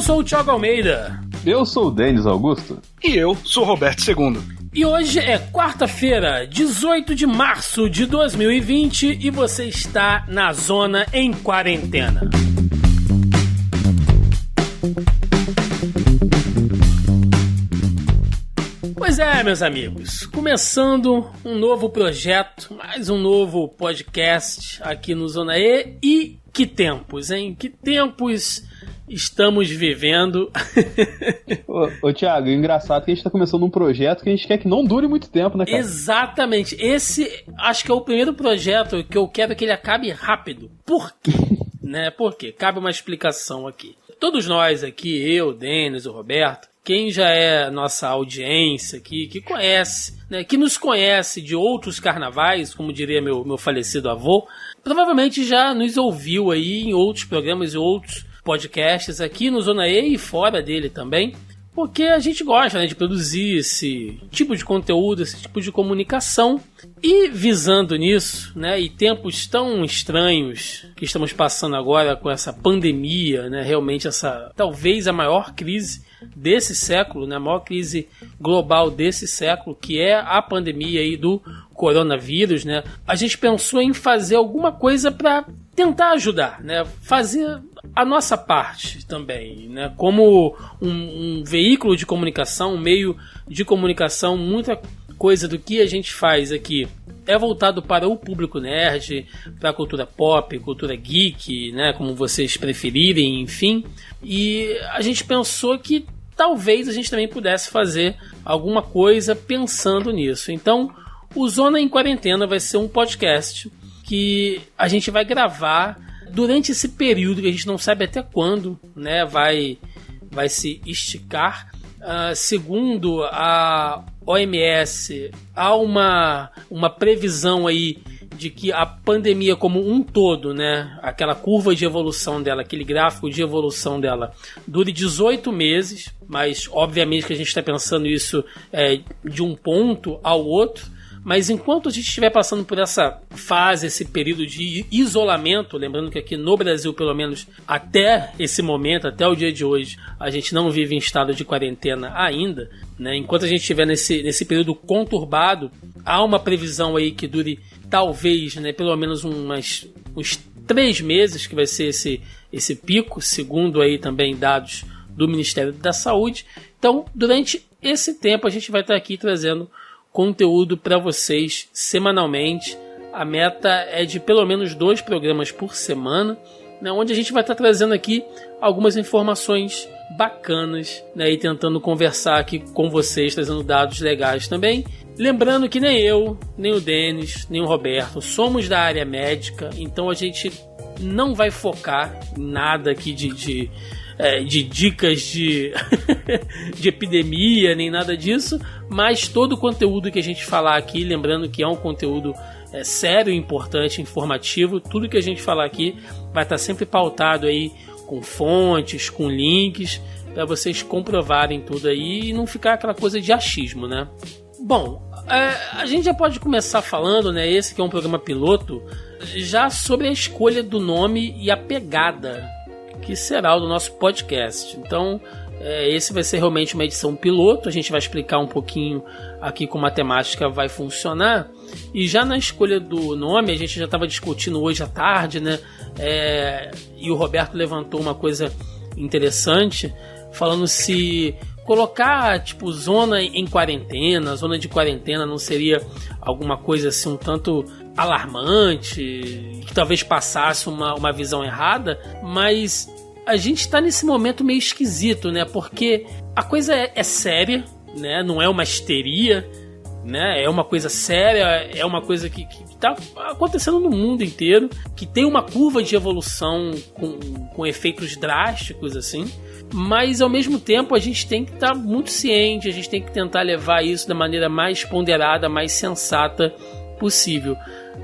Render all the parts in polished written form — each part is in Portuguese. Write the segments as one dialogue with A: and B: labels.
A: sou o Thiago Almeida.
B: Eu sou o Denis Augusto.
C: E eu sou o Roberto II.
A: E hoje é quarta-feira, 18 de março de 2020 e você está na Zona em Quarentena. Pois é, meus amigos, começando um novo projeto, mais um novo podcast aqui no Zona E. E que tempos, hein? Que tempos estamos vivendo.
B: Ô Thiago, é engraçado que a gente tá começando um projeto que a gente quer que não dure muito tempo, né, cara?
A: Exatamente. Esse acho que é o primeiro projeto que eu quero que ele acabe rápido. Por quê? Por quê? Cabe uma explicação aqui. Todos nós aqui, eu, Denis, o Roberto, quem já é nossa audiência aqui, que conhece, que nos conhece de outros carnavais, como diria meu falecido avô, provavelmente já nos ouviu aí em outros programas e outros podcasts aqui no Zona E e fora dele também, porque a gente gosta de produzir esse tipo de conteúdo, esse tipo de comunicação, e visando nisso, e tempos tão estranhos que estamos passando agora com essa pandemia, realmente essa talvez a maior crise desse século, a maior crise global desse século, que é a pandemia aí do coronavírus, a gente pensou em fazer alguma coisa para tentar ajudar, fazer a nossa parte também, como um veículo de comunicação, um meio de comunicação. Muita coisa do que a gente faz aqui é voltado para o público nerd, para a cultura pop, cultura geek, como vocês preferirem, enfim. E a gente pensou que talvez a gente também pudesse fazer alguma coisa pensando nisso. Então, o Zona em Quarentena vai ser um podcast que a gente vai gravar durante esse período que a gente não sabe até quando, vai se esticar. Segundo a OMS, há uma previsão aí de que a pandemia como um todo, aquela curva de evolução dela, aquele gráfico de evolução dela, dure 18 meses, mas obviamente que a gente está pensando isso de um ponto ao outro. Mas enquanto a gente estiver passando por essa fase, esse período de isolamento, lembrando que aqui no Brasil, pelo menos até esse momento, até o dia de hoje, a gente não vive em estado de quarentena ainda, enquanto a gente estiver nesse período conturbado, há uma previsão aí que dure talvez, pelo menos uns 3 meses, que vai ser esse pico, segundo aí também dados do Ministério da Saúde. Então, durante esse tempo, a gente vai estar aqui trazendo conteúdo para vocês semanalmente. A meta é de pelo menos 2 programas por semana, onde a gente vai estar trazendo aqui algumas informações bacanas, e tentando conversar aqui com vocês, trazendo dados legais também. Lembrando que nem eu, nem o Denis, nem o Roberto somos da área médica, então a gente não vai focar em nada aqui de dicas de epidemia, nem nada disso, mas todo o conteúdo que a gente falar aqui, lembrando que é um conteúdo sério, importante, informativo, tudo que a gente falar aqui vai estar sempre pautado aí com fontes, com links, para vocês comprovarem tudo aí e não ficar aquela coisa de achismo, Bom, a gente já pode começar falando, esse que é um programa piloto, já sobre a escolha do nome e a pegada que será o do nosso podcast. Então, esse vai ser realmente uma edição piloto. A gente vai explicar um pouquinho aqui como a temática vai funcionar. E já na escolha do nome, a gente já estava discutindo hoje à tarde, e o Roberto levantou uma coisa interessante, falando se colocar tipo zona em quarentena, zona de quarentena não seria alguma coisa assim um tanto alarmante, que talvez passasse uma visão errada, mas a gente está nesse momento meio esquisito, porque a coisa é séria, não é uma histeria, é uma coisa séria, é uma coisa que está acontecendo no mundo inteiro, que tem uma curva de evolução com efeitos drásticos, assim, mas ao mesmo tempo a gente tem que estar muito ciente, a gente tem que tentar levar isso da maneira mais ponderada, mais sensata possível.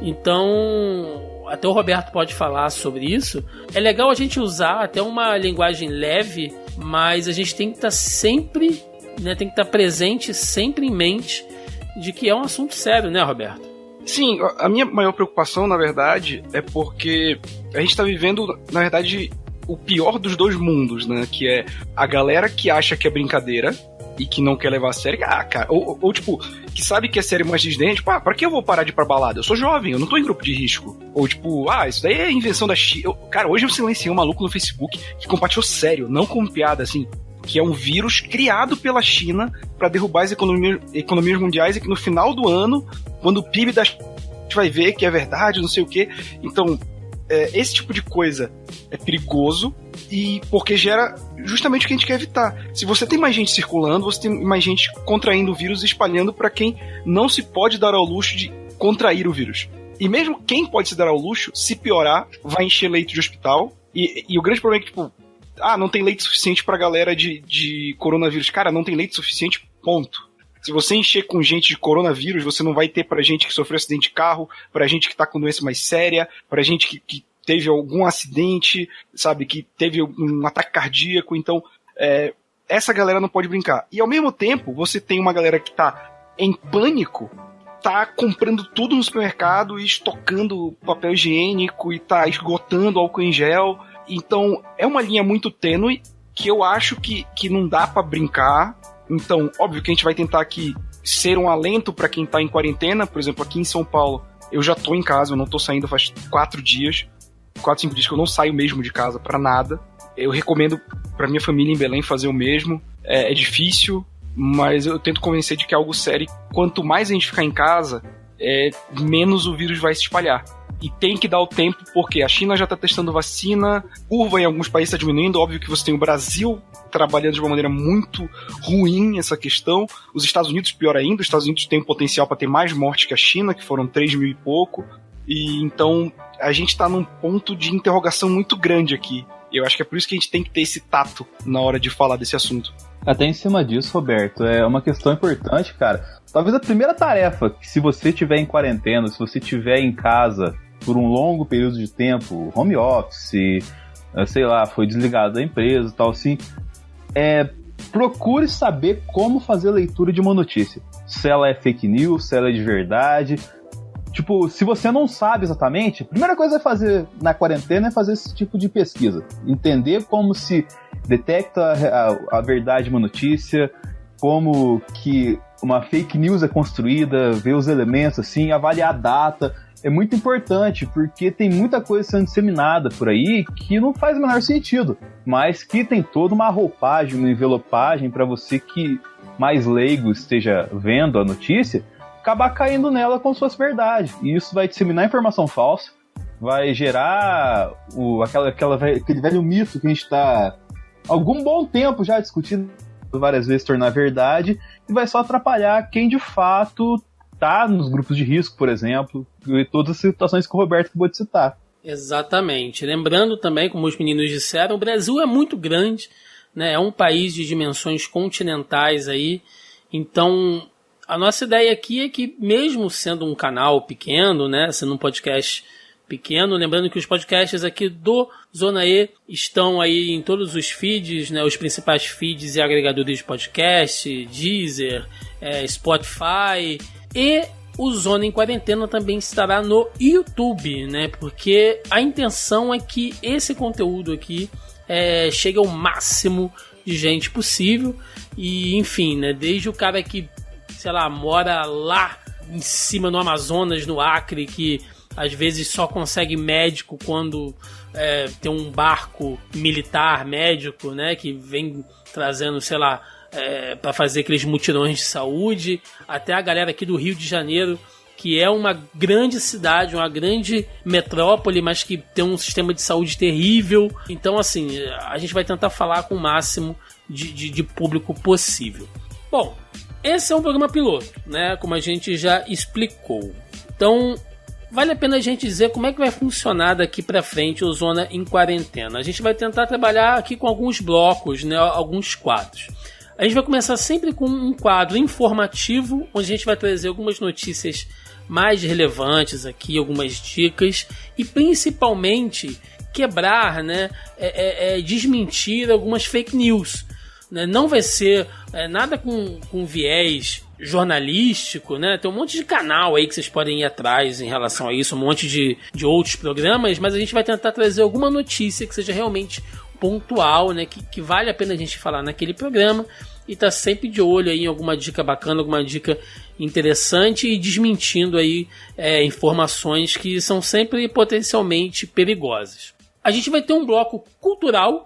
A: Então, até o Roberto pode falar sobre isso. É legal a gente usar até uma linguagem leve, mas a gente tem que estar sempre, tem que estar presente, sempre em mente de que é um assunto sério, Roberto?
C: Sim, a minha maior preocupação, na verdade, é porque a gente está vivendo, na verdade, o pior dos dois mundos, né? Que é a galera que acha que é brincadeira e que não quer levar a sério. Ah, cara, ou tipo, que sabe que é sério, mas desdém, tipo, pra que eu vou parar de ir pra balada? Eu sou jovem, eu não tô em grupo de risco. Ou tipo, isso daí é invenção da China. Cara, hoje eu silenciei um maluco no Facebook que compartilhou sério, não como piada, assim, que é um vírus criado pela China pra derrubar as economias mundiais e que no final do ano, quando o PIB da China vai ver que é verdade, não sei o quê. Então, esse tipo de coisa é perigoso e porque gera justamente o que a gente quer evitar. Se você tem mais gente circulando, você tem mais gente contraindo o vírus e espalhando para quem não se pode dar ao luxo de contrair o vírus. E mesmo quem pode se dar ao luxo, se piorar, vai encher leito de hospital. E o grande problema é que, tipo, não tem leito suficiente pra galera de coronavírus. Cara, não tem leito suficiente, ponto. Se você encher com gente de coronavírus, você não vai ter pra gente que sofreu acidente de carro, pra gente que tá com doença mais séria, pra gente que teve algum acidente, sabe, que teve um ataque cardíaco. Então, essa galera não pode brincar. E ao mesmo tempo, você tem uma galera que tá em pânico, tá comprando tudo no supermercado e estocando papel higiênico e tá esgotando álcool em gel. Então, é uma linha muito tênue que eu acho que não dá pra brincar. Então, óbvio que a gente vai tentar aqui ser um alento pra quem tá em quarentena. Por exemplo, aqui em São Paulo, eu já tô em casa, eu não tô saindo faz 4, 5 dias que eu não saio mesmo de casa pra nada. Eu recomendo pra minha família em Belém fazer o mesmo. É difícil, mas eu tento convencer de que é algo sério. Quanto mais a gente ficar em casa, menos o vírus vai se espalhar. E tem que dar o tempo, porque a China já está testando vacina, curva em alguns países está diminuindo. Óbvio que você tem o Brasil trabalhando de uma maneira muito ruim essa questão. Os Estados Unidos, pior ainda, os Estados Unidos têm um potencial para ter mais mortes que a China, que foram 3.000 e pouco. E então a gente está num ponto de interrogação muito grande aqui. E eu acho que é por isso que a gente tem que ter esse tato na hora de falar desse assunto.
B: Até em cima disso, Roberto, é uma questão importante, cara. Talvez a primeira tarefa, que se você estiver em quarentena, se você estiver em casa por um longo período de tempo, home office, sei lá, foi desligado da empresa e tal assim, procure saber como fazer leitura de uma notícia. Se ela é fake news, se ela é de verdade. Tipo, se você não sabe exatamente, a primeira coisa a fazer na quarentena é fazer esse tipo de pesquisa. Entender como se detecta a verdade de uma notícia, como que uma fake news é construída, ver os elementos assim, avaliar a data. É muito importante, porque tem muita coisa sendo disseminada por aí que não faz o menor sentido, mas que tem toda uma roupagem, uma envelopagem para você que mais leigo esteja vendo a notícia, acabar caindo nela como se fosse verdade. E isso vai disseminar informação falsa, vai gerar aquele velho mito que a gente está há algum bom tempo já discutindo várias vezes, tornar verdade, e vai só atrapalhar quem de fato tá nos grupos de risco, por exemplo, e todas as situações que o Roberto acabou de citar.
A: Exatamente. Lembrando também, como os meninos disseram, o Brasil é muito grande, né? É um país de dimensões continentais aí, então a nossa ideia aqui é que, mesmo sendo um canal pequeno, né, sendo um podcast pequeno, lembrando que os podcasts aqui do Zona E estão aí em todos os feeds, né, os principais feeds e agregadores de podcast, Deezer, Spotify, e o Zona em Quarentena também estará no YouTube, né, porque a intenção é que esse conteúdo aqui chegue ao máximo de gente possível, e enfim, né, desde o cara que, sei lá, mora lá em cima no Amazonas, no Acre, que às vezes só consegue médico quando tem um barco militar médico, né, que vem trazendo, sei lá, para fazer aqueles mutirões de saúde, até a galera aqui do Rio de Janeiro, que é uma grande cidade, uma grande metrópole, mas que tem um sistema de saúde terrível. Então, assim, a gente vai tentar falar com o máximo de público possível. Bom, esse é um programa piloto, né? Como a gente já explicou. Então, vale a pena a gente dizer como é que vai funcionar daqui para frente o Zona em Quarentena. A gente vai tentar trabalhar aqui com alguns blocos, né? Alguns quadros. A gente vai começar sempre com um quadro informativo, onde a gente vai trazer algumas notícias mais relevantes aqui, algumas dicas, e principalmente quebrar, né? Desmentir algumas fake news. Não vai ser nada com viés jornalístico, né? Tem um monte de canal aí que vocês podem ir atrás em relação a isso, um monte de outros programas, mas a gente vai tentar trazer alguma notícia que seja realmente pontual, né? Que vale a pena a gente falar naquele programa e tá sempre de olho aí em alguma dica bacana, alguma dica interessante e desmentindo aí informações que são sempre potencialmente perigosas. A gente vai ter um bloco cultural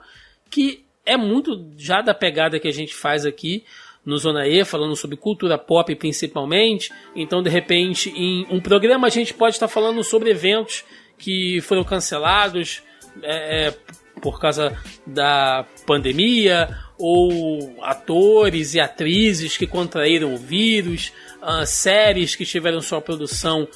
A: que é muito já da pegada que a gente faz aqui no Zona E, falando sobre cultura pop principalmente. Então, de repente, em um programa a gente pode estar falando sobre eventos que foram cancelados por causa da pandemia, ou atores e atrizes que contraíram o vírus, séries que tiveram sua produção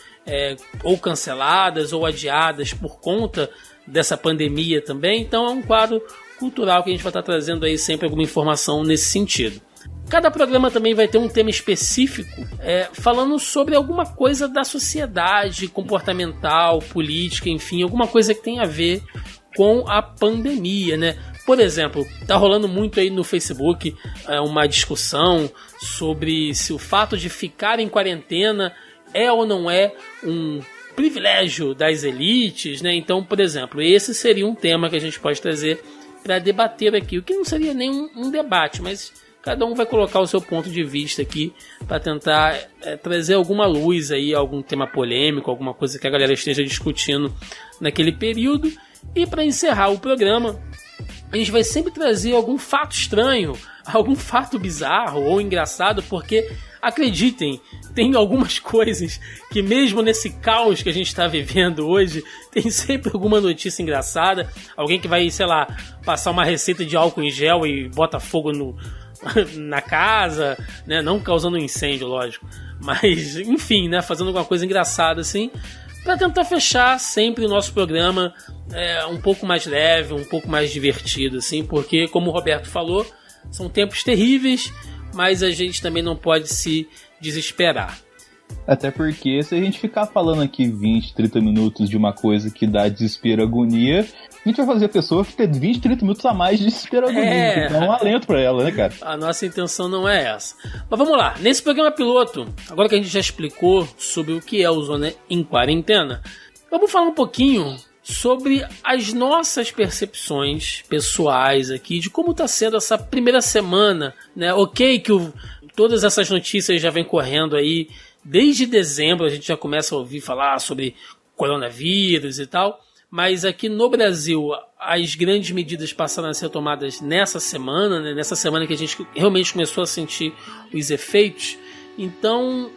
A: ou canceladas ou adiadas por conta dessa pandemia também. Então é um quadro cultural que a gente vai estar trazendo aí sempre alguma informação nesse sentido. Cada programa também vai ter um tema específico falando sobre alguma coisa da sociedade, comportamental, política, enfim, alguma coisa que tem a ver com a pandemia, né? Por exemplo, tá rolando muito aí no Facebook uma discussão sobre se o fato de ficar em quarentena é ou não é um privilégio das elites, né? Então, por exemplo, esse seria um tema que a gente pode trazer para debater aqui, o que não seria nem um debate, mas cada um vai colocar o seu ponto de vista aqui para tentar trazer alguma luz aí, algum tema polêmico, alguma coisa que a galera esteja discutindo naquele período. E para encerrar o programa, a gente vai sempre trazer algum fato estranho, algum fato bizarro ou engraçado, porque, acreditem, tem algumas coisas que mesmo nesse caos que a gente está vivendo hoje, tem sempre alguma notícia engraçada. Alguém que vai, sei lá, passar uma receita de álcool em gel e bota fogo na casa, né? Não causando um incêndio, lógico, mas enfim, né? Fazendo alguma coisa engraçada assim, para tentar fechar sempre o nosso programa um pouco mais leve, um pouco mais divertido, assim, porque, como o Roberto falou, são tempos terríveis, mas a gente também não pode se desesperar.
B: Até porque se a gente ficar falando aqui 20, 30 minutos de uma coisa que dá desespero, agonia, a gente vai fazer a pessoa ter 20, 30 minutos a mais de desespero, agonia, que dá um alento pra ela, né, cara?
A: A nossa intenção não é essa. Mas vamos lá, nesse programa piloto, agora que a gente já explicou sobre o que é o Zona em Quarentena, vamos falar um pouquinho sobre as nossas percepções pessoais aqui, de como está sendo essa primeira semana, né? Ok que todas essas notícias já vêm correndo aí, desde dezembro a gente já começa a ouvir falar sobre coronavírus e tal, mas aqui no Brasil as grandes medidas passaram a ser tomadas nessa semana, né? Nessa semana que a gente realmente começou a sentir os efeitos. Então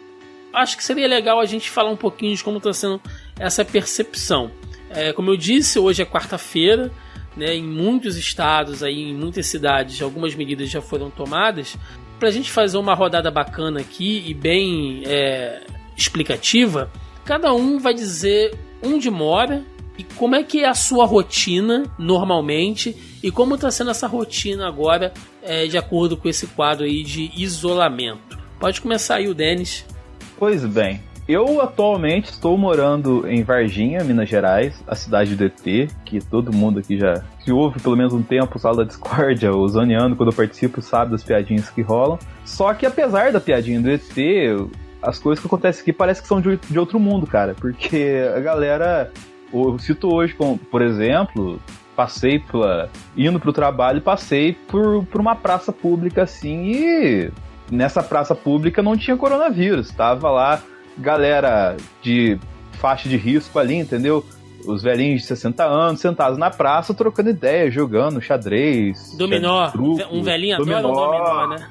A: acho que seria legal a gente falar um pouquinho de como está sendo essa percepção. Como eu disse, hoje é quarta-feira, né? Em muitos estados, aí, em muitas cidades, algumas medidas já foram tomadas. Para a gente fazer uma rodada bacana aqui e bem explicativa, cada um vai dizer onde mora e como é que é a sua rotina normalmente e como está sendo essa rotina agora de acordo com esse quadro aí de isolamento. Pode começar aí o Denis.
B: Pois bem, eu atualmente estou morando em Varginha, Minas Gerais, a cidade do ET, que todo mundo aqui já se ouve pelo menos um tempo, sala da discórdia, o zoneando, quando eu participo, sabe das piadinhas que rolam. Só que apesar da piadinha do ET, as coisas que acontecem aqui parece que são de outro mundo, cara, porque a galera, eu cito hoje, por exemplo, indo pro trabalho, passei por uma praça pública assim, e nessa praça pública não tinha coronavírus, tava lá galera de faixa de risco ali, entendeu? Os velhinhos de 60 anos sentados na praça trocando ideia, jogando xadrez,
A: dominó,
B: truco,
A: um velhinho adora o dominó, né?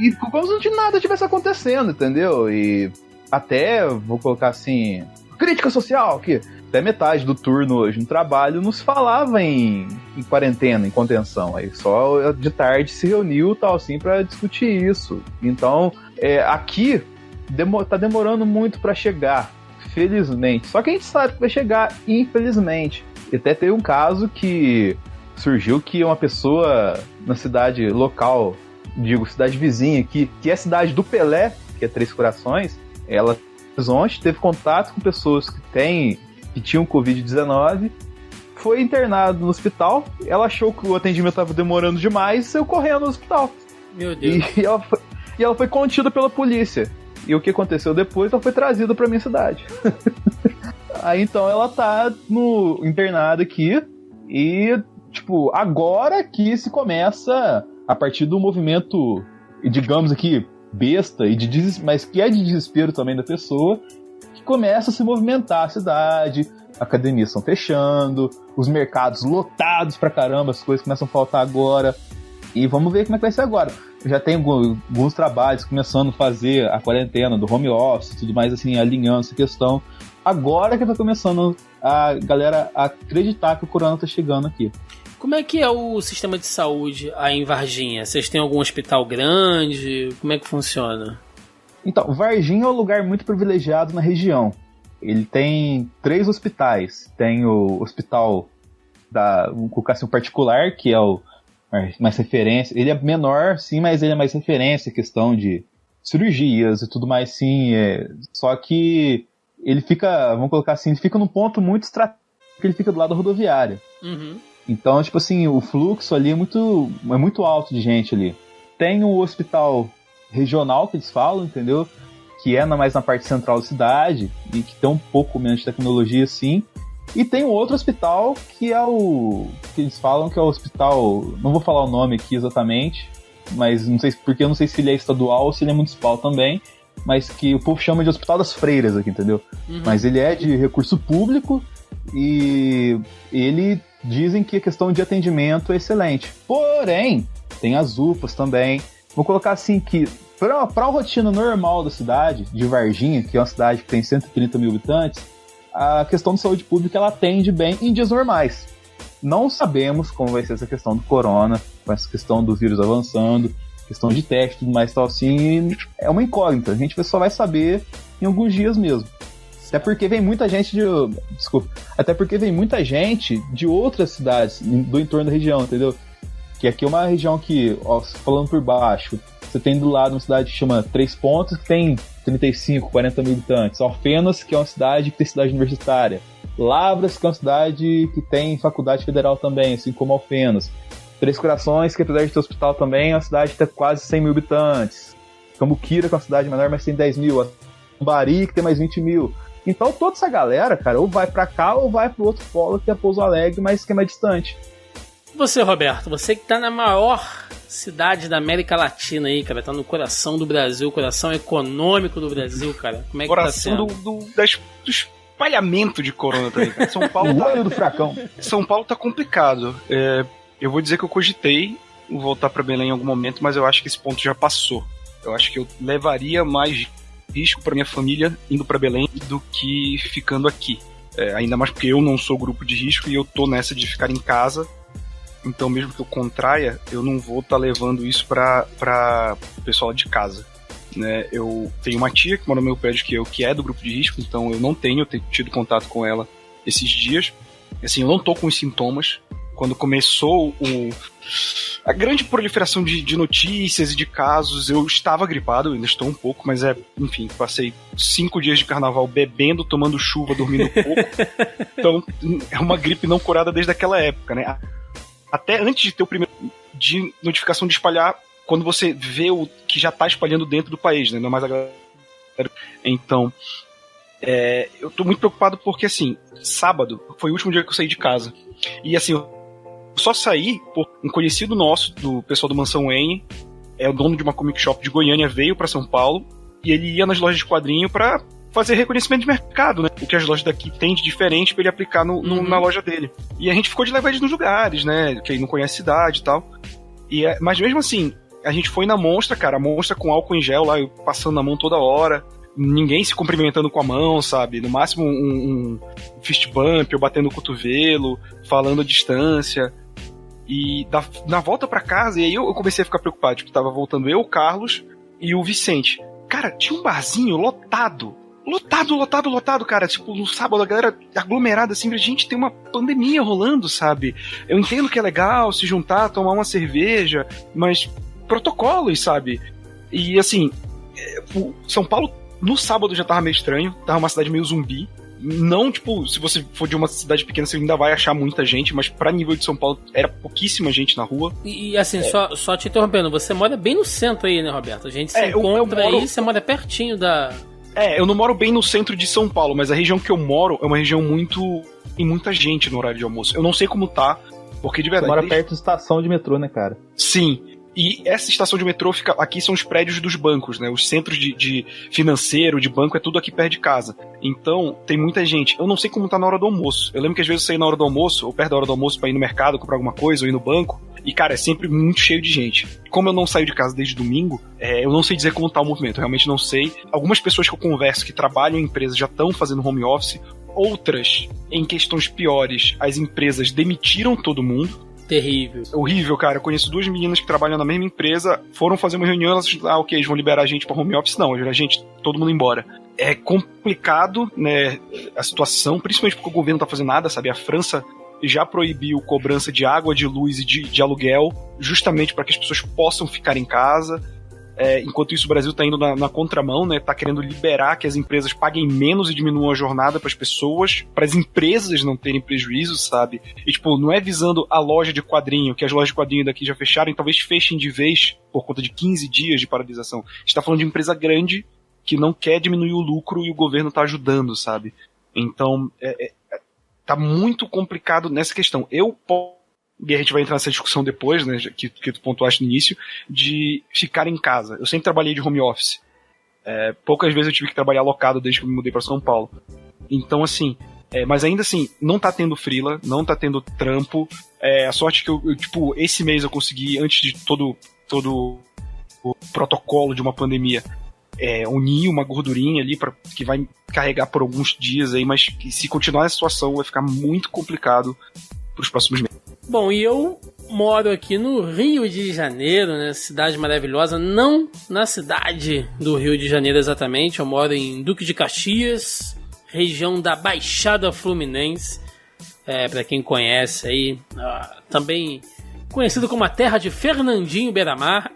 B: E como se nada tivesse acontecendo, entendeu? E até, vou colocar assim, crítica social, que até metade do turno hoje no trabalho nos falava em quarentena, em contenção. Aí só de tarde se reuniu tal assim pra discutir isso. Então, aqui tá demorando muito pra chegar, felizmente. Só que a gente sabe que vai chegar, infelizmente. E até teve um caso que surgiu que uma pessoa na cidade local, cidade vizinha aqui, que é a cidade do Pelé, que é Três Corações, ela teve contato com pessoas que tinham Covid-19, foi internado no hospital, ela achou que o atendimento estava demorando demais e saiu correndo no hospital.
A: Meu Deus.
B: E E ela foi contida pela polícia. E o que aconteceu depois? Ela foi trazida pra minha cidade. Aí então ela tá internada aqui. E, tipo, agora que se começa, a partir do movimento, digamos aqui, besta, mas que é de desespero também da pessoa, que começa a se movimentar a cidade, academias estão fechando, os mercados lotados pra caramba, as coisas começam a faltar agora. E vamos ver como é que vai ser agora. Eu já tenho alguns trabalhos começando a fazer a quarentena do home office, tudo mais assim, alinhando essa questão. Agora que tá começando a galera a acreditar que o corona tá chegando aqui.
A: Como é que é o sistema de saúde aí em Varginha? Vocês têm algum hospital grande? Como é que funciona?
B: Então, Varginha é um lugar muito privilegiado na região. Ele tem 3 hospitais. Tem o hospital vou colocar assim, particular, que é o mais referência. Ele é menor, sim, mas ele é mais referência, questão de cirurgias e tudo mais, sim. Só que ele fica, vamos colocar assim, ele fica num ponto muito estratégico, porque ele fica do lado da rodoviária.
A: Uhum.
B: Então, tipo assim, o fluxo ali é muito alto de gente ali. Tem o hospital regional, que eles falam, entendeu? Que é mais na parte central da cidade, e que tem um pouco menos de tecnologia, sim. E tem um outro hospital, que é que eles falam que é o hospital... Não vou falar o nome aqui exatamente, mas não sei porque eu não sei se ele é estadual ou se ele é municipal também, mas que o povo chama de Hospital das Freiras aqui, entendeu? Uhum. Mas ele é de recurso público e ele... Dizem que a questão de atendimento é excelente. Porém, tem as UPAs também. Vou colocar assim que, para a rotina normal da cidade, de Varginha, que é uma cidade que tem 130 mil habitantes, a questão de saúde pública ela atende bem em dias normais. Não sabemos como vai ser essa questão do corona, com essa questão do vírus avançando, questão de teste e tudo mais, tal assim. É uma incógnita. A gente só vai saber em alguns dias mesmo. Até porque vem muita gente de outras cidades do entorno da região, entendeu? Que aqui é uma região que, ó, falando por baixo, você tem do lado uma cidade que chama Três Pontos, que tem 35, 40 mil habitantes. Alfenas, que é uma cidade que tem cidade universitária. Lavras, que é uma cidade que tem faculdade federal também, assim como Alfenas. Três Corações, que apesar de ter hospital também, é uma cidade que tem quase 100 mil habitantes. Cambuquira, que é uma cidade menor, mas tem 10 mil. Bari, que tem mais 20 mil. Então toda essa galera, cara, ou vai pra cá ou vai pro outro polo, que é Pouso Alegre, mas que é mais distante.
A: Você, Roberto, você que tá na maior cidade da América Latina aí, cara, tá no coração do Brasil, coração econômico do Brasil, cara. Como é que
C: coração
A: tá sendo?
C: do espalhamento de corona também, cara. São Paulo
B: o olho do fracão.
C: São Paulo tá complicado. Eu vou dizer que eu cogitei voltar pra Belém em algum momento, mas eu acho que esse ponto já passou. Eu acho que eu levaria mais risco para minha família indo para Belém do que ficando aqui. Ainda mais porque eu não sou grupo de risco e eu tô nessa de ficar em casa. Então, mesmo que eu contraia, eu não vou estar levando isso para o pessoal de casa. Né? Eu tenho uma tia que mora no meu prédio que é do grupo de risco, então eu tenho tido contato com ela esses dias. Assim, eu não tô com os sintomas. Quando começou a grande proliferação de notícias e de casos, eu estava gripado, eu ainda estou um pouco, mas enfim, passei 5 dias de carnaval bebendo, tomando chuva, dormindo pouco. Então, é uma gripe não curada desde aquela época, né? Até antes de ter o primeiro de notificação de espalhar, quando você vê o que já está espalhando dentro do país, né? Não mais a galera. Então, eu estou muito preocupado porque, assim, sábado foi o último dia que eu saí de casa. E, assim, eu só saí por um conhecido nosso, do pessoal do Mansão Wayne, é o dono de uma comic shop de Goiânia, veio pra São Paulo, e ele ia nas lojas de quadrinho pra fazer reconhecimento de mercado, né? O que as lojas daqui têm de diferente pra ele aplicar na loja dele. E a gente ficou de levar eles nos lugares, né? Que ele não conhece a cidade e tal. Mas mesmo assim, a gente foi na Monstra, cara, a Monstra com álcool em gel lá, eu passando na mão toda hora. Ninguém se cumprimentando com a mão, sabe? No máximo um fist bump, ou batendo o cotovelo, falando a distância. E na volta pra casa, e aí eu comecei a ficar preocupado. Tipo, tava voltando eu, o Carlos e o Vicente. Cara, tinha um barzinho lotado. Lotado, cara. Tipo, no sábado a galera aglomerada assim, gente, tem uma pandemia rolando, sabe? Eu entendo que é legal se juntar, tomar uma cerveja, mas protocolos, sabe? E assim, São Paulo no sábado já tava meio estranho, tava uma cidade meio zumbi. Não, tipo, se você for de uma cidade pequena, você ainda vai achar muita gente, mas pra nível de São Paulo, era pouquíssima gente na rua.
A: E assim, só te interrompendo, você mora bem no centro aí, né, Roberto? A gente se encontra
C: eu moro...
A: aí, você mora pertinho da...
C: eu não moro bem no centro de São Paulo, mas a região que eu moro é uma região tem muita gente no horário de almoço. Eu não sei como tá, porque de verdade...
B: Você mora perto de estação de metrô, né, cara?
C: Sim. E essa estação de metrô fica... Aqui são os prédios dos bancos, né? Os centros de financeiro, de banco, é tudo aqui perto de casa. Então, tem muita gente. Eu não sei como tá na hora do almoço. Eu lembro que às vezes eu saí na hora do almoço, ou perto da hora do almoço, pra ir no mercado, comprar alguma coisa, ou ir no banco. E, cara, é sempre muito cheio de gente. Como eu não saio de casa desde domingo, eu não sei dizer como tá o movimento. Eu realmente não sei. Algumas pessoas que eu converso que trabalham em empresas já estão fazendo home office. Outras, em questões piores, as empresas demitiram todo mundo.
A: Terrível.
C: Horrível, cara. Eu conheço 2 meninas que trabalham na mesma empresa, foram fazer uma reunião, elas ok, eles vão liberar a gente pra home office. Não, a gente, todo mundo embora. É complicado, né, a situação, principalmente porque o governo não tá fazendo nada, sabe? A França já proibiu cobrança de água, de luz e de aluguel, justamente para que as pessoas possam ficar em casa. Enquanto isso, o Brasil tá indo na contramão, né? Tá querendo liberar que as empresas paguem menos e diminuam a jornada para as pessoas, para as empresas não terem prejuízo, sabe? E, tipo, não é visando a loja de quadrinho, que as lojas de quadrinho daqui já fecharam, e talvez fechem de vez por conta de 15 dias de paralisação. A gente tá falando de empresa grande que não quer diminuir o lucro e o governo tá ajudando, sabe? Então, tá muito complicado nessa questão. E a gente vai entrar nessa discussão depois, né, que tu pontuaste no início, de ficar em casa. Eu sempre trabalhei de home office. Poucas vezes eu tive que trabalhar alocado desde que eu me mudei para São Paulo. Então, assim, mas ainda assim, não tá tendo freela, não tá tendo trampo. A sorte que eu, tipo, esse mês eu consegui, antes de todo o protocolo de uma pandemia, unir uma gordurinha ali que vai carregar por alguns dias aí, mas que, se continuar essa situação vai ficar muito complicado pros próximos meses.
A: Bom, e eu moro aqui no Rio de Janeiro, né? Cidade maravilhosa. Não na cidade do Rio de Janeiro exatamente. Eu moro em Duque de Caxias, região da Baixada Fluminense. Para quem conhece aí, também conhecido como a terra de Fernandinho Beiramar.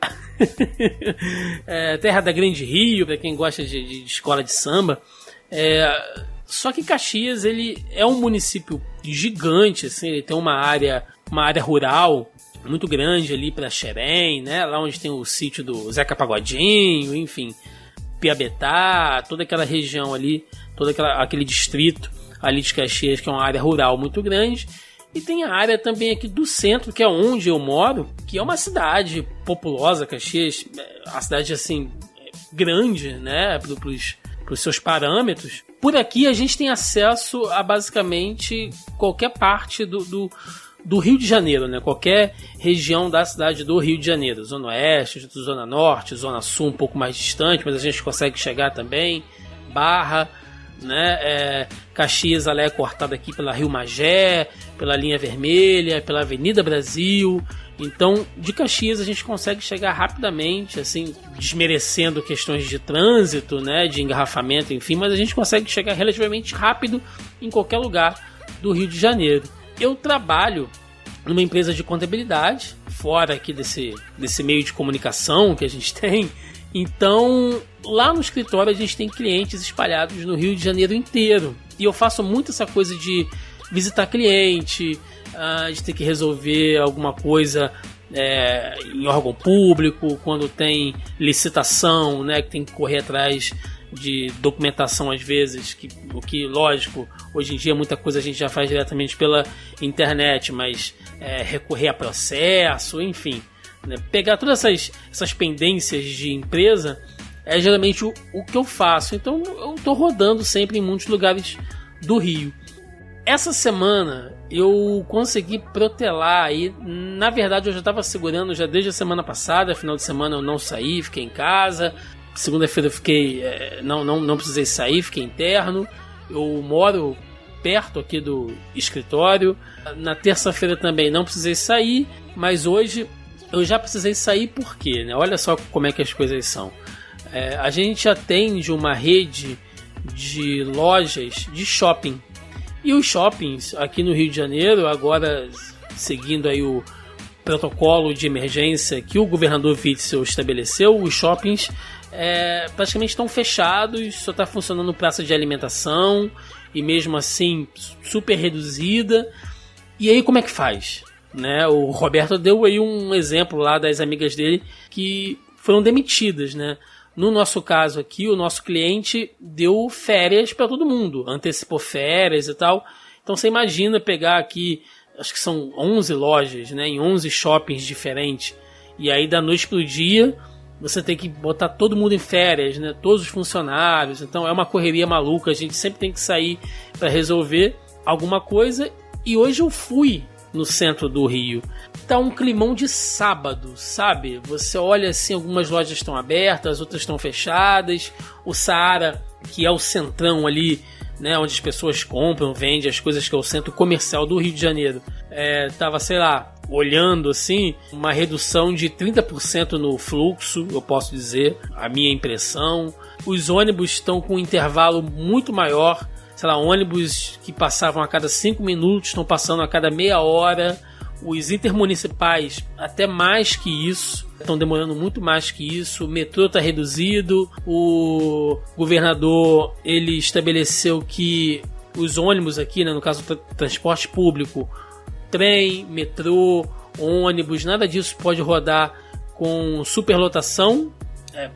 A: Terra da Grande Rio, para quem gosta de escola de samba. Só que Caxias, ele é um município gigante, assim, ele tem uma área rural muito grande ali para Xerém, né? Lá onde tem o sítio do Zeca Pagodinho, enfim, Piabetá, toda aquela região ali, aquele distrito ali de Caxias, que é uma área rural muito grande. E tem a área também aqui do centro, que é onde eu moro, que é uma cidade populosa, Caxias, uma cidade assim grande, né, para os seus parâmetros. Por aqui a gente tem acesso a basicamente qualquer parte do Rio de Janeiro, né? Qualquer região da cidade do Rio de Janeiro, Zona Oeste, Zona Norte, Zona Sul um pouco mais distante, mas a gente consegue chegar também, Barra, né? Caxias ela é cortada aqui pela Rio Magé, pela linha vermelha, pela Avenida Brasil. Então, de Caxias a gente consegue chegar rapidamente, assim, desmerecendo questões de trânsito, né, de engarrafamento, enfim, mas a gente consegue chegar relativamente rápido em qualquer lugar do Rio de Janeiro. Eu trabalho numa empresa de contabilidade, fora aqui desse meio de comunicação que a gente tem. Então, lá no escritório a gente tem clientes espalhados no Rio de Janeiro inteiro. E eu faço muito essa coisa de visitar cliente, de ter que resolver alguma coisa em órgão público, quando tem licitação, né, que tem que correr atrás de documentação às vezes, o que lógico, hoje em dia muita coisa a gente já faz diretamente pela internet, mas recorrer a processo, enfim, né, pegar todas essas pendências de empresa é geralmente o que eu faço. Então eu estou rodando sempre em muitos lugares do Rio. Essa semana eu consegui protelar aí. Na verdade eu já estava segurando já desde a semana passada. Final de semana eu não saí, fiquei em casa. Segunda-feira eu fiquei, não precisei sair, fiquei interno. Eu moro perto aqui do escritório. Na terça-feira também não precisei sair, mas hoje eu já precisei sair. Por quê, né? Olha só como é que as coisas são. A gente atende uma rede de lojas de shopping. E os shoppings aqui no Rio de Janeiro, agora seguindo aí o protocolo de emergência que o governador Witzel estabeleceu, os shoppings praticamente estão fechados, só está funcionando praça de alimentação e mesmo assim super reduzida. E aí como é que faz? Né? O Roberto deu aí um exemplo lá das amigas dele que foram demitidas, né? No nosso caso aqui, o nosso cliente deu férias para todo mundo, antecipou férias e tal. Então você imagina pegar aqui, acho que são 11 lojas, né, em 11 shoppings diferentes, e aí da noite pro dia você tem que botar todo mundo em férias, né, todos os funcionários. Então é uma correria maluca, a gente sempre tem que sair para resolver alguma coisa. E hoje eu fui no centro do Rio. Tá um climão de sábado, sabe? Você olha assim, algumas lojas estão abertas, outras estão fechadas. O Saara, que é o centrão ali, né, onde as pessoas compram, vendem as coisas, que é o centro comercial do Rio de Janeiro, tava, sei lá, olhando assim, uma redução de 30% no fluxo, eu posso dizer, a minha impressão. Os ônibus estão com um intervalo muito maior. Sei lá, ônibus que passavam a cada 5 minutos estão passando a cada meia hora. Os intermunicipais, até mais que isso, estão demorando muito mais que isso. O metrô está reduzido. O governador, ele estabeleceu que os ônibus aqui, né, no caso do transporte público, trem, metrô, ônibus, nada disso pode rodar com superlotação.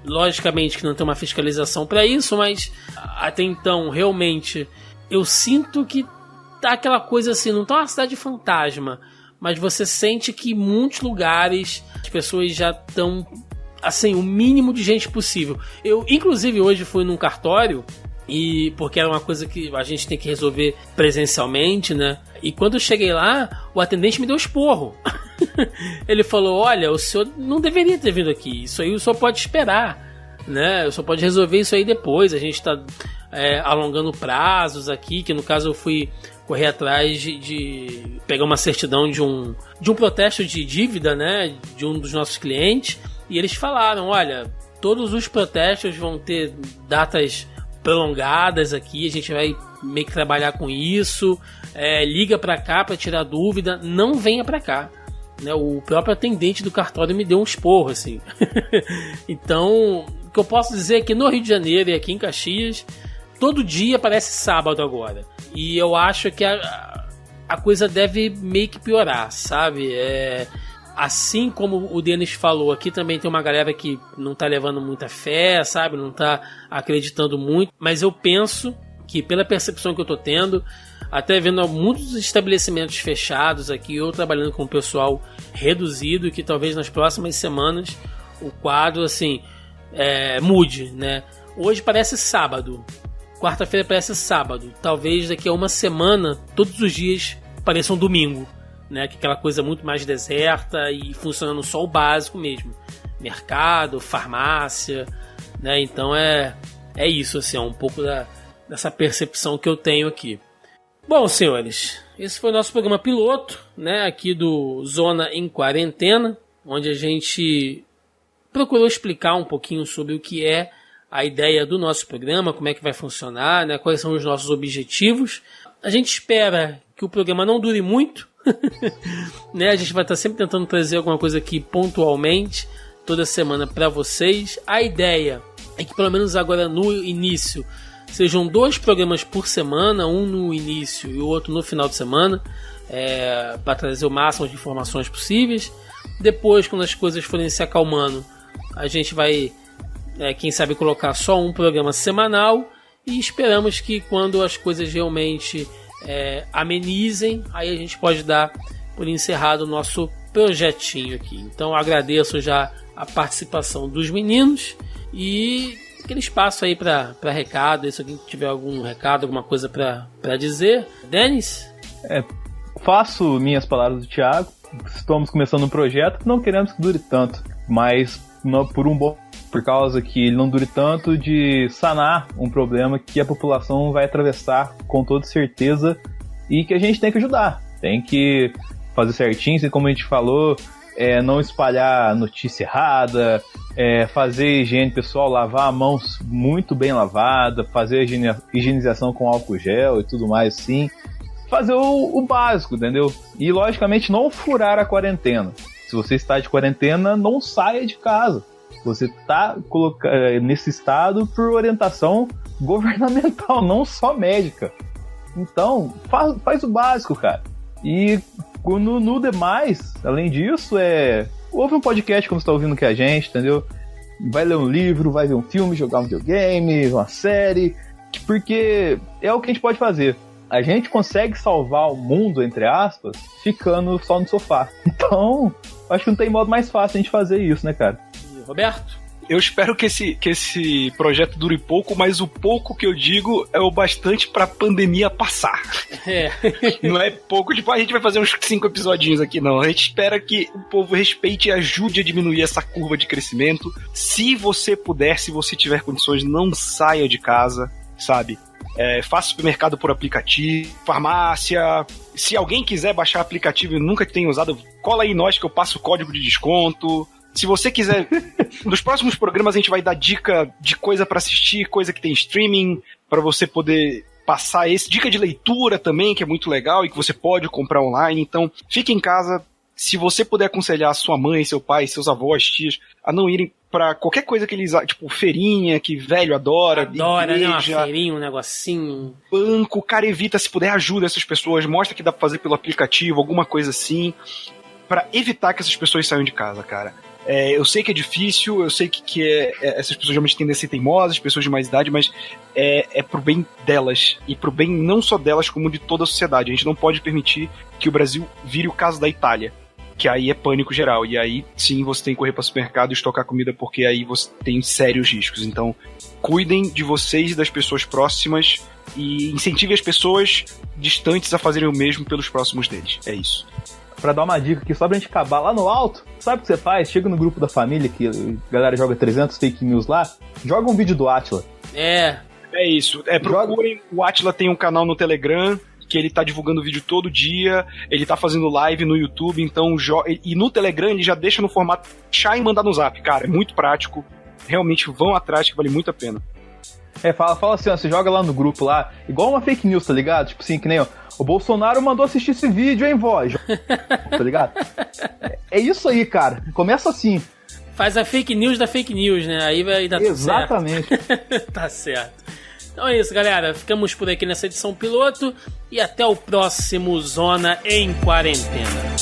A: Logicamente que não tem uma fiscalização para isso, mas até então realmente eu sinto que tá aquela coisa assim, não tá uma cidade fantasma, mas você sente que em muitos lugares as pessoas já estão assim, o mínimo de gente possível. Eu inclusive hoje fui num cartório, e porque era uma coisa que a gente tem que resolver presencialmente, né? E quando eu cheguei lá, o atendente me deu esporro. Ele falou: olha, o senhor não deveria ter vindo aqui, isso aí o senhor pode esperar, né? O senhor pode resolver isso aí depois. A gente está alongando prazos aqui, que no caso eu fui correr atrás de pegar uma certidão de um protesto de dívida, né? De um dos nossos clientes, e eles falaram: olha, todos os protestos vão ter datas prolongadas aqui, a gente vai meio que trabalhar com isso, liga pra cá pra tirar dúvida, não venha pra cá, né? O próprio atendente do cartório me deu um esporro, assim. Então, o que eu posso dizer é que no Rio de Janeiro e aqui em Caxias, todo dia parece sábado agora, e eu acho que a coisa deve meio que piorar, sabe? Assim como o Denis falou, aqui também tem uma galera que não tá levando muita fé, sabe? Não tá acreditando muito. Mas eu penso que, pela percepção que eu tô tendo, até vendo muitos estabelecimentos fechados aqui, eu trabalhando com o pessoal reduzido, que talvez nas próximas semanas o quadro, assim, mude, né? Hoje parece sábado, quarta-feira parece sábado. Talvez daqui a uma semana, todos os dias pareçam domingo. Né, que aquela coisa muito mais deserta e funcionando só o básico mesmo, mercado, farmácia, né? Então é isso, assim, um pouco dessa percepção que eu tenho aqui. Bom, senhores, esse foi o nosso programa piloto, né, aqui do Zona em Quarentena, onde a gente procurou explicar um pouquinho sobre o que é a ideia do nosso programa, como é que vai funcionar, né, quais são os nossos objetivos. A gente espera que o programa não dure muito, né? A gente vai estar sempre tentando trazer alguma coisa aqui pontualmente, toda semana para vocês. A ideia é que pelo menos agora no início sejam 2 programas por semana, um no início e o outro no final de semana, para trazer o máximo de informações possíveis. Depois, quando as coisas forem se acalmando, a gente vai, quem sabe, colocar só um programa semanal, e esperamos que quando as coisas realmente amenizem, aí a gente pode dar por encerrado o nosso projetinho aqui. Então agradeço já a participação dos meninos e aquele espaço aí para recado, se alguém tiver algum recado, alguma coisa para dizer. Denis?
B: Faço minhas palavras do Thiago. Estamos começando um projeto que não queremos que dure tanto, mas por causa que ele não dure tanto, de sanar um problema que a população vai atravessar com toda certeza e que a gente tem que ajudar. Tem que fazer certinho, assim como a gente falou, não espalhar notícia errada, fazer higiene pessoal, lavar a mão muito bem lavada, fazer a higienização com álcool gel e tudo mais assim. Fazer o básico, entendeu? E logicamente não furar a quarentena. Se você está de quarentena, não saia de casa. Você está nesse estado por orientação governamental, não só médica. Então, faz o básico, cara. E no demais, além disso, ouve um podcast como você tá ouvindo que a gente, entendeu? Vai ler um livro, vai ver um filme, jogar um videogame, uma série, porque é o que a gente pode fazer. A gente consegue salvar o mundo, entre aspas, ficando só no sofá. Então, acho que não tem modo mais fácil a gente fazer isso, né, cara?
A: Roberto?
C: Eu espero que esse projeto dure pouco, mas o pouco que eu digo é o bastante pra pandemia passar. Não é pouco, tipo, a gente vai fazer uns 5 episodinhos aqui, não. A gente espera que o povo respeite e ajude a diminuir essa curva de crescimento. Se você puder, se você tiver condições, não saia de casa, sabe? Faça supermercado por aplicativo, farmácia. Se alguém quiser baixar aplicativo e nunca tenha usado, cola aí nós que eu passo o código de desconto. Se você quiser, nos próximos programas a gente vai dar dica de coisa pra assistir, coisa que tem streaming, pra você poder passar dica de leitura também, que é muito legal e que você pode comprar online. Então, fique em casa. Se você puder aconselhar sua mãe, seu pai, seus avós, tias, a não irem pra qualquer coisa que eles... Tipo, feirinha, que velho adora,
A: igreja, né? Uma feirinha, um negocinho.
C: Banco, cara, evita, se puder, ajuda essas pessoas. Mostra que dá pra fazer pelo aplicativo, alguma coisa assim. Pra evitar que essas pessoas saiam de casa, cara. Eu sei que é difícil, eu sei que essas pessoas realmente tendem a ser teimosas, pessoas de mais idade, mas é pro bem delas, e pro bem não só delas, como de toda a sociedade. A gente não pode permitir que o Brasil vire o caso da Itália, que aí é pânico geral, e aí sim você tem que correr para o supermercado e estocar comida, porque aí você tem sérios riscos. Então, cuidem de vocês e das pessoas próximas, e incentive as pessoas distantes a fazerem o mesmo pelos próximos deles. É isso.
B: Pra dar uma dica aqui, só pra gente acabar lá no alto, sabe o que você faz? Chega no grupo da família, que a galera joga 300 fake news lá, joga um vídeo do Átila.
C: É isso. Procurem, o Átila tem um canal no Telegram, que ele tá divulgando vídeo todo dia, ele tá fazendo live no YouTube, então e no Telegram ele já deixa no formato chá e mandar no Zap, cara, é muito prático, realmente vão atrás que vale muito a pena.
B: Fala assim, ó, você joga lá no grupo lá, igual uma fake news, tá ligado? Tipo assim, que nem, ó, o Bolsonaro mandou assistir esse vídeo, hein, voz? Tá ligado? É isso aí, cara. Começa assim.
A: Faz a fake news da fake news, né? Aí vai dar tudo certo.
B: Exatamente.
A: Tá certo. Então é isso, galera. Ficamos por aqui nessa edição piloto e até o próximo Zona em Quarentena.